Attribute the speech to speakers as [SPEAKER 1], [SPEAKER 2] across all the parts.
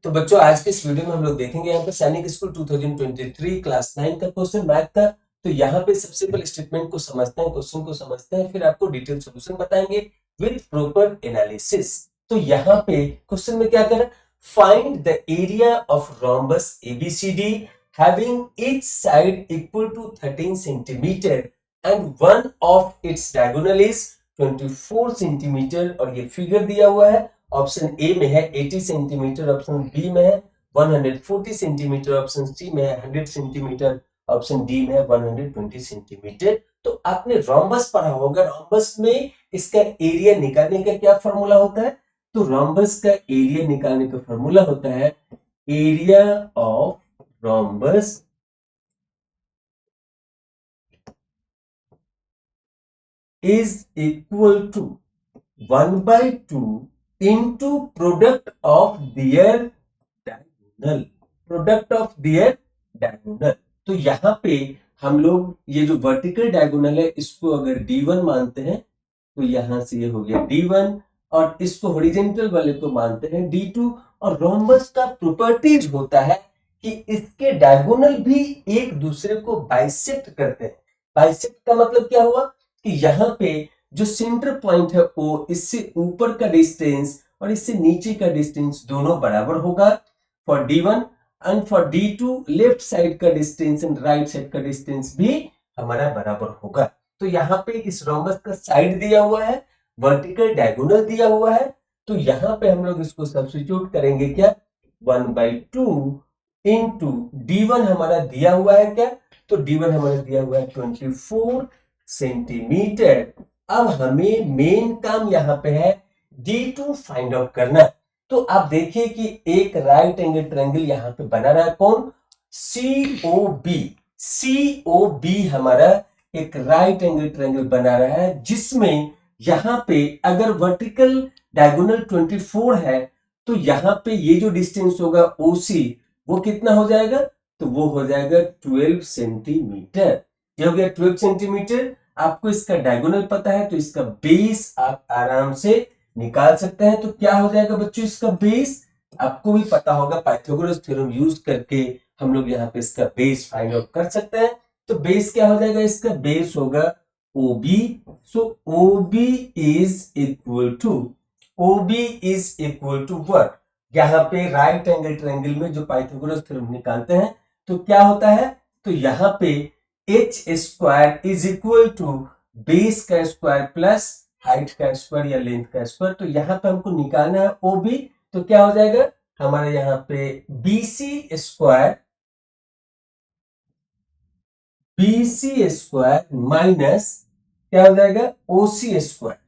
[SPEAKER 1] तो बच्चों आज के इस वीडियो में हम लोग देखेंगे यहाँ पे सैनिक स्कूल 2023 क्लास 9 का क्वेश्चन मैथ का। तो यहाँ पे सबसे पहले स्टेटमेंट को समझते हैं, क्वेश्चन को समझते हैं, फिर आपको डिटेल सॉल्यूशन बताएंगे विद प्रॉपर एनालिसिस। तो यहाँ पे क्वेश्चन में क्या करें, find the area of rhombus A B C D having each side equal to 13 centimetre and one of its diagonal is 24 centimetre. और ये फिगर दिया हुआ है, ऑप्शन ए में है 80 सेंटीमीटर, ऑप्शन बी में है 140 सेंटीमीटर, ऑप्शन सी में है 100 सेंटीमीटर, ऑप्शन डी में है 120 सेंटीमीटर। तो आपने रोम्बस पढ़ा होगा, रोम्बस में इसका एरिया निकालने का क्या फॉर्मूला होता है। तो रोम्बस का एरिया निकालने का फॉर्मूला होता है area of rhombus is equal to 1/2 into product of their diagonal, product of their diagonal। तो यहाँ पे हम लोग ये जो वर्टिकल डायगोनल है इसको अगर D1 मानते हैं तो यहां से ये हो गया D1, और इसको हॉरिजॉन्टल वाले को मानते हैं D2। और रोम्बस का प्रॉपर्टीज होता है कि इसके डायगोनल भी एक दूसरे को बाइसेक्ट करते हैं। बाइसेक्ट का मतलब क्या हुआ कि यहाँ पे जो सेंटर पॉइंट है O, इससे ऊपर का डिस्टेंस और इससे नीचे का डिस्टेंस दोनों बराबर होगा for D1, and for D2 left side का डिस्टेंस एंड राइट साइड का डिस्टेंस भी हमारा बराबर होगा। तो यहाँ पे इस रोम्बस का साइड दिया हुआ है, वर्टिकल डायगोनल दिया हुआ है, तो यहाँ पे हम लोग इसको सब्स्टिट्यूट करेंगे क्या, 1/2 इंटू D1 हमारा दिया हुआ है क्या, तो D1 हमारा दिया हुआ है 24 सेंटीमीटर। अब हमें मेन काम यहाँ पे है D2 फाइंड आउट करना। तो आप देखिए कि एक राइट एंगल ट्रायंगल यहाँ पे बना रहा है, कौन, COB। COB हमारा एक राइट एंगल ट्रायंगल बना रहा है, जिसमें यहाँ पे अगर वर्टिकल डायगोनल 24 है तो यहाँ पे ये जो डिस्टेंस होगा OC वो कितना हो जाएगा, तो वो हो जाएगा 12 सेंटीमीटर। ये हो गया 12 सेंटीमीटर। आपको इसका डायगोनल पता है तो इसका बेस आप आराम से निकाल सकते हैं। तो क्या हो जाएगा बच्चों, इसका बेस आपको भी पता होगा, पाइथागोरस थ्योरम यूज करके हम लोग यहाँ पे इसका बेस फाइंड आउट कर सकते हैं। तो बेस क्या हो जाएगा, इसका बेस होगा OB। So OB is equal to what, यहाँ पे राइट एंगल ट्रायंगल में जो पाइथागोरस थ्योरम निकालते हैं तो क्या होता है, तो यहाँ पे h square is equal to base का स्क्वायर प्लस हाइट का स्क्वायर या लेंथ का स्क्वायर। तो यहाँ पे हमको निकालना है OB, तो क्या हो जाएगा हमारे यहाँ पे BC स्क्वायर माइनस क्या हो जाएगा OC स्क्वायर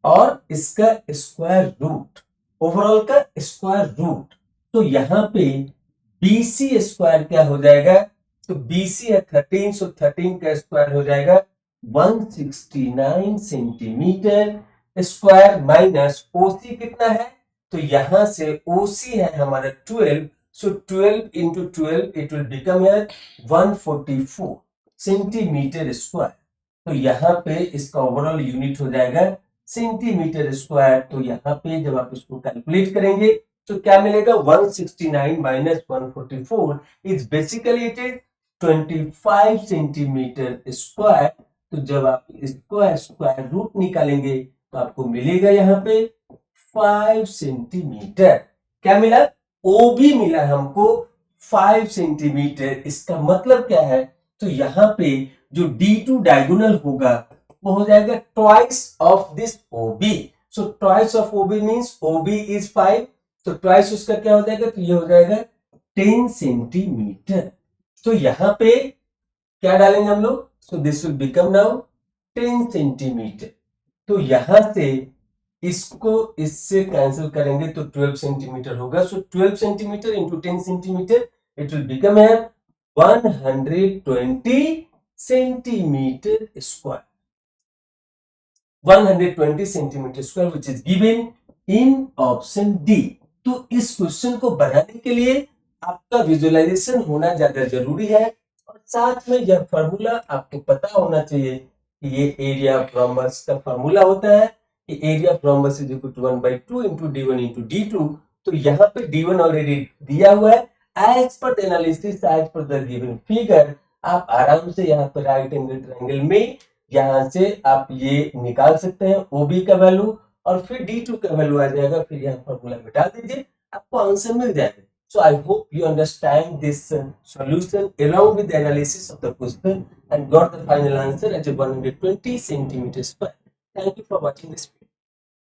[SPEAKER 1] और इसका स्क्वायर रूट, ओवरऑल का स्क्वायर रूट। तो यहाँ पे BC स्क्वायर क्या हो जाएगा, तो BC है 13, सो 13 का स्क्वायर हो जाएगा 169 सेंटीमीटर स्क्वायर माइनस OC कितना है, तो यहां से OC है हमारा 12, सो 12 into 12 it will become 144 centimetre square. तो यहाँ पे इसका ओवरऑल यूनिट हो जाएगा सेंटीमीटर स्क्वायर। तो यहाँ पे जब आप इसको कैलकुलेट करेंगे तो क्या मिलेगा, 169 minus 144 is basically it is 25 centimetre square. तो जब आप इसको स्क्वायर रूट निकालेंगे तो आपको मिलेगा यहाँ पे 5 सेंटीमीटर। क्या मिला, OB मिला हमको 5 सेंटीमीटर। इसका मतलब क्या है, तो यहाँ पे जो D2 डायगोनल होगा वो हो जाएगा twice of this OB। So twice of OB means OB is 5, तो ट्वाइस उसका क्या हो जाएगा, तो ये हो जाएगा 10 सेंटीमीटर। तो यहाँ पे क्या डालेंगे हम लोग, so this will become now 10 centimetre. तो यहां से इसको इससे कैंसिल करेंगे तो 12 सेंटीमीटर होगा। सो 12 centimetre into 10 centimetre it will become 120 centimetre square, 120 centimetre square which is given in option D. तो इस क्वेश्चन को बनाने के लिए आपका विजुअलाइजेशन होना ज्यादा जरूरी है, और साथ में यह फॉर्मूला आपको पता होना चाहिए कि ये एरिया ऑफ रोम्बस का फॉर्मूला होता है कि area of rhombus is equal to 1/2 into D1 into D2। तो यहाँ पे D1 ऑलरेडी दिया हुआ है। As per the analysis, as per the given figure, आप आराम से यहाँ पर राइट एंगल ट्रायंगल में यहाँ से आप ये निकाल सकते हैं OB का वैल्यू, और फिर D2 का वैल्यू आ जाएगा, फिर यहाँ फॉर्मूला में डाल दीजिए, आपको आंसर मिल जाएगा। So I hope you understand this solution along with the analysis of the question and got the final answer as a 120 centimeters square. Thank you for watching this video.